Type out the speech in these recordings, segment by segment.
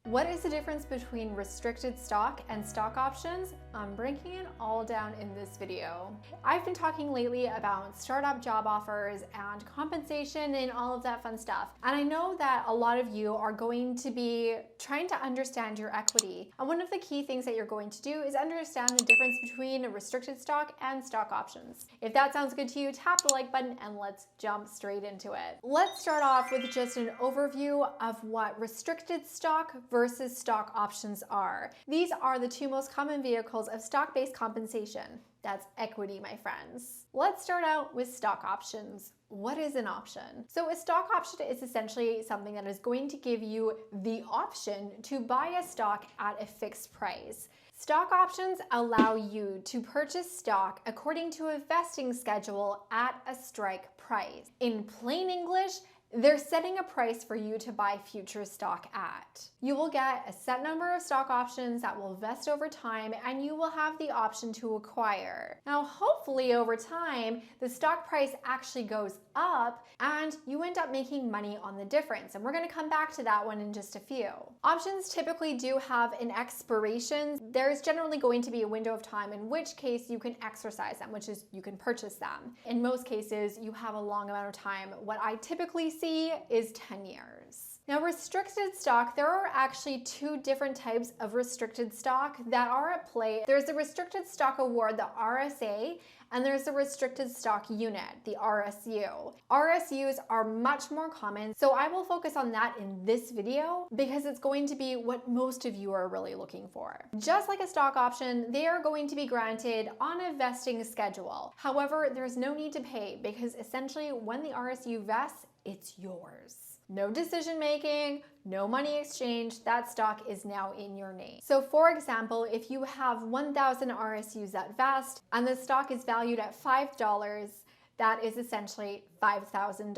What is the difference between restricted stock and stock options? I'm breaking it all down in this video. I've been talking lately about startup job offers and compensation and all of that fun stuff. And I know that a lot of you are going to be trying to understand your equity. And one of the key things that you're going to do is understand the difference between a restricted stock and stock options. If that sounds good to you, tap the like button and let's jump straight into it. Let's start off with just an overview of what restricted stock versus stock options are. These are the two most common vehicles of stock-based compensation. That's equity, my friends. Let's start out with stock options. What is an option? So a stock option is essentially something that is going to give you the option to buy a stock at a fixed price. Stock options allow you to purchase stock according to a vesting schedule at a strike price. In plain English, they're setting a price for you to buy future stock at. You will get a set number of stock options that will vest over time, and you will have the option to acquire. Now, hopefully over time, the stock price actually goes up and you end up making money on the difference. And we're gonna come back to that one in just a few. Options typically do have an expiration. There's generally going to be a window of time in which case you can exercise them, which is you can purchase them. In most cases, you have a long amount of time. What I typically see is 10 years. Now, restricted stock, there are actually two different types of restricted stock that are at play. There's the restricted stock award, the RSA, and there's the restricted stock unit, the RSU. RSUs are much more common, so I will focus on that in this video because it's going to be what most of you are really looking for. Just like a stock option, they are going to be granted on a vesting schedule. However, there's no need to pay because essentially when the RSU vests, it's yours. No decision making, no money exchange, that stock is now in your name. So for example, if you have 1,000 RSUs at vest and the stock is valued at $5, that is essentially $5,000.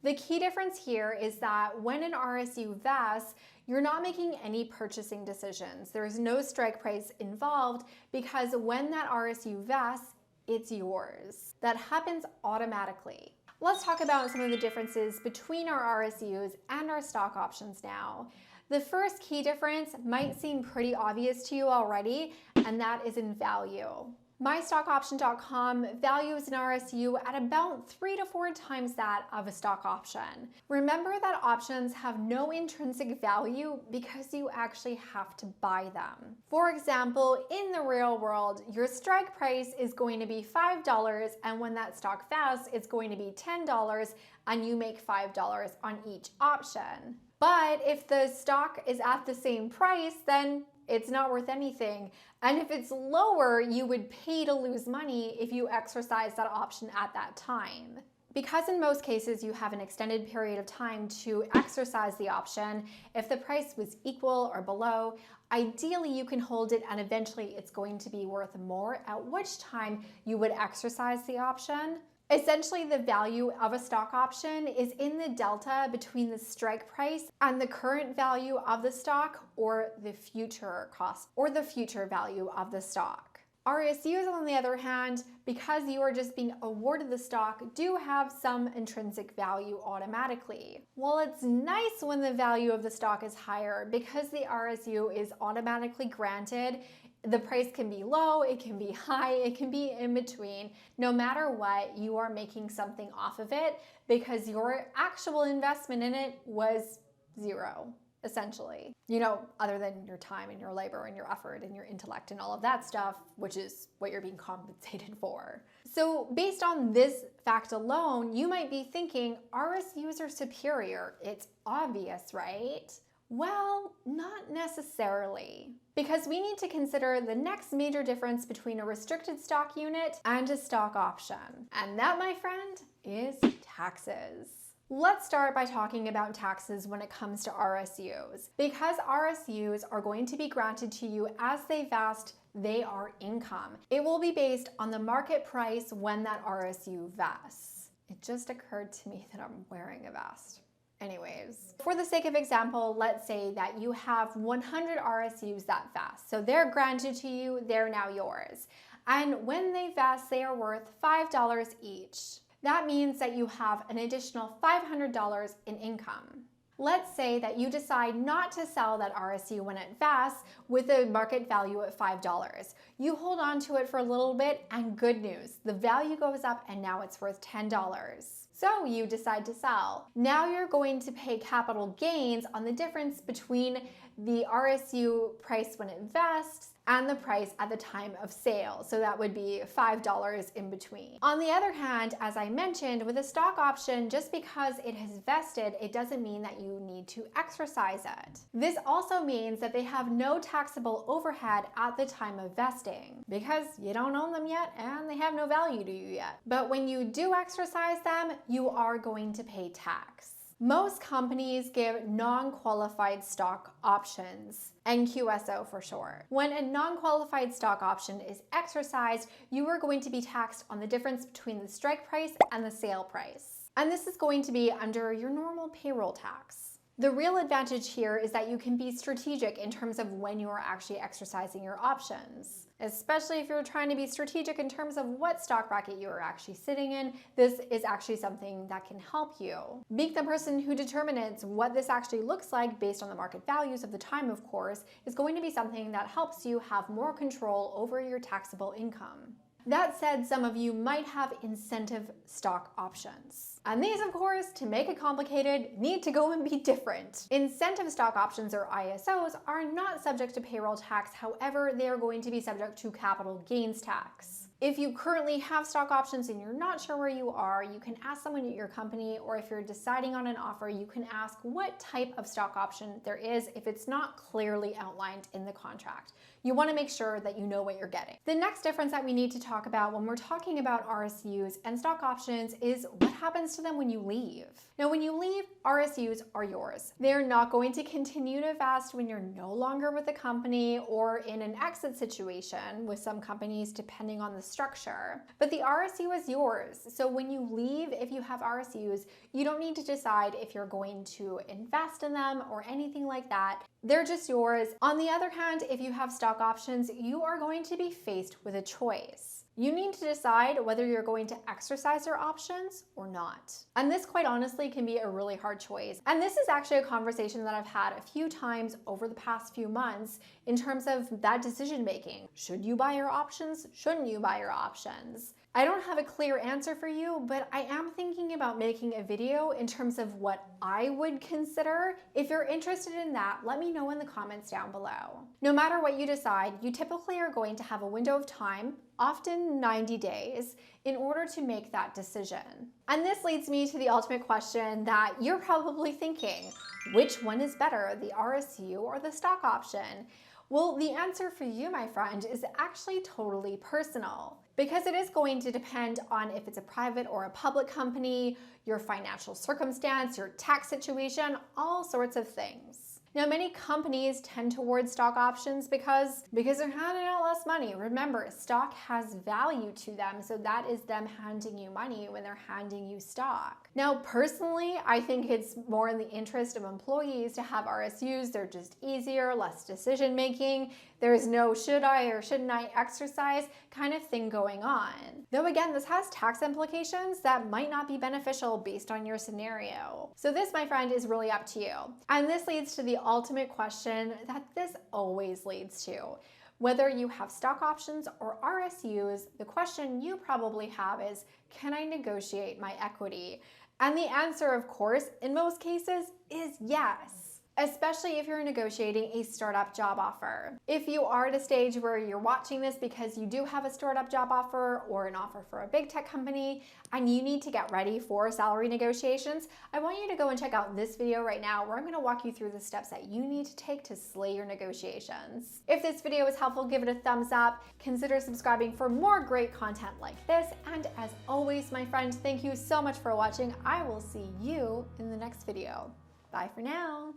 The key difference here is that when an RSU vests, you're not making any purchasing decisions. There's no strike price involved because when that RSU vests, it's yours. That happens automatically. Let's talk about some of the differences between our RSUs and our stock options now. The first key difference might seem pretty obvious to you already, and that is in value. MyStockOption.com values an RSU at about 3 to 4 times that of a stock option. Remember that options have no intrinsic value because you actually have to buy them. For example, in the real world, your strike price is going to be $5, and when that stock vests, it's going to be $10, and you make $5 on each option. But if the stock is at the same price, then it's not worth anything. And if it's lower, you would pay to lose money if you exercise that option at that time. Because in most cases you have an extended period of time to exercise the option, if the price was equal or below, ideally you can hold it and eventually it's going to be worth more, at which time you would exercise the option. Essentially, the value of a stock option is in the delta between the strike price and the current value of the stock or the future cost or the future value of the stock. RSUs, on the other hand, because you are just being awarded the stock, do have some intrinsic value automatically. While it's nice when the value of the stock is higher because the RSU is automatically granted, the price can be low, it can be high, it can be in between. No matter what, you are making something off of it because your actual investment in it was zero, essentially. You know, other than your time and your labor and your effort and your intellect and all of that stuff, which is what you're being compensated for. So based on this fact alone, you might be thinking RSUs are superior. It's obvious, right? Well, not necessarily, because we need to consider the next major difference between a restricted stock unit and a stock option. And that, my friend, is taxes. Let's start by talking about taxes when it comes to RSUs. Because RSUs are going to be granted to you as they vest, they are income. It will be based on the market price when that RSU vests. It just occurred to me that I'm wearing a vest. Anyways, for the sake of example, let's say that you have 100 RSUs that vest. So they're granted to you, they're now yours. And when they vest, they are worth $5 each. That means that you have an additional $500 in income. Let's say that you decide not to sell that RSU when it vests with a market value at $5. You hold on to it for a little bit, and good news, the value goes up and now it's worth $10. So you decide to sell. Now you're going to pay capital gains on the difference between the RSU price when it vests and the price at the time of sale. So that would be $5 in between. On the other hand, as I mentioned, with a stock option, just because it has vested, it doesn't mean that you need to exercise it. This also means that they have no taxable overhead at the time of vesting because you don't own them yet and they have no value to you yet. But when you do exercise them, you are going to pay tax. Most companies give non-qualified stock options, NQSO for short. When a non-qualified stock option is exercised, you are going to be taxed on the difference between the strike price and the sale price. And this is going to be under your normal payroll tax. The real advantage here is that you can be strategic in terms of when you are actually exercising your options. Especially if you're trying to be strategic in terms of what stock bracket you are actually sitting in, this is actually something that can help you. Being the person who determines what this actually looks like based on the market values of the time, of course, is going to be something that helps you have more control over your taxable income. That said, some of you might have incentive stock options. And these, of course, to make it complicated, need to go and be different. Incentive stock options, or ISOs, are not subject to payroll tax. However, they are going to be subject to capital gains tax. If you currently have stock options and you're not sure where you are, you can ask someone at your company, or if you're deciding on an offer, you can ask what type of stock option there is if it's not clearly outlined in the contract. You want to make sure that you know what you're getting. The next difference that we need to talk about when we're talking about RSUs and stock options is what happens to them when you leave. Now, when you leave, RSUs are yours. They're not going to continue to vest when you're no longer with the company or in an exit situation with some companies, depending on the structure. But the RSU is yours. So when you leave, if you have RSUs, you don't need to decide if you're going to invest in them or anything like that. They're just yours. On the other hand, if you have stock options, you are going to be faced with a choice. You need to decide whether you're going to exercise your options or not. And this, quite honestly, can be a really hard choice. And this is actually a conversation that I've had a few times over the past few months in terms of that decision making. Should you buy your options? Shouldn't you buy your options? I don't have a clear answer for you, but I am thinking about making a video in terms of what I would consider. If you're interested in that, let me know in the comments down below. No matter what you decide, you typically are going to have a window of time, often 90 days, in order to make that decision. And this leads me to the ultimate question that you're probably thinking, which one is better, the RSU or the stock option? Well, the answer for you, my friend, is actually totally personal, because it is going to depend on if it's a private or a public company, your financial circumstance, your tax situation, all sorts of things. Now, many companies tend towards stock options because they're handing out less money. Remember, stock has value to them, so that is them handing you money when they're handing you stock. Now, personally, I think it's more in the interest of employees to have RSUs. They're just easier, less decision making. There's no should I or shouldn't I exercise kind of thing going on. Though again, this has tax implications that might not be beneficial based on your scenario. So this, my friend, is really up to you. And this leads to the ultimate question that this always leads to. Whether you have stock options or RSUs, the question you probably have is, can I negotiate my equity? And the answer, of course, in most cases is yes. Especially if you're negotiating a startup job offer. If you are at a stage where you're watching this because you do have a startup job offer or an offer for a big tech company and you need to get ready for salary negotiations, I want you to go and check out this video right now where I'm gonna walk you through the steps that you need to take to slay your negotiations. If this video was helpful, give it a thumbs up. Consider subscribing for more great content like this. And as always, my friend, thank you so much for watching. I will see you in the next video. Bye for now.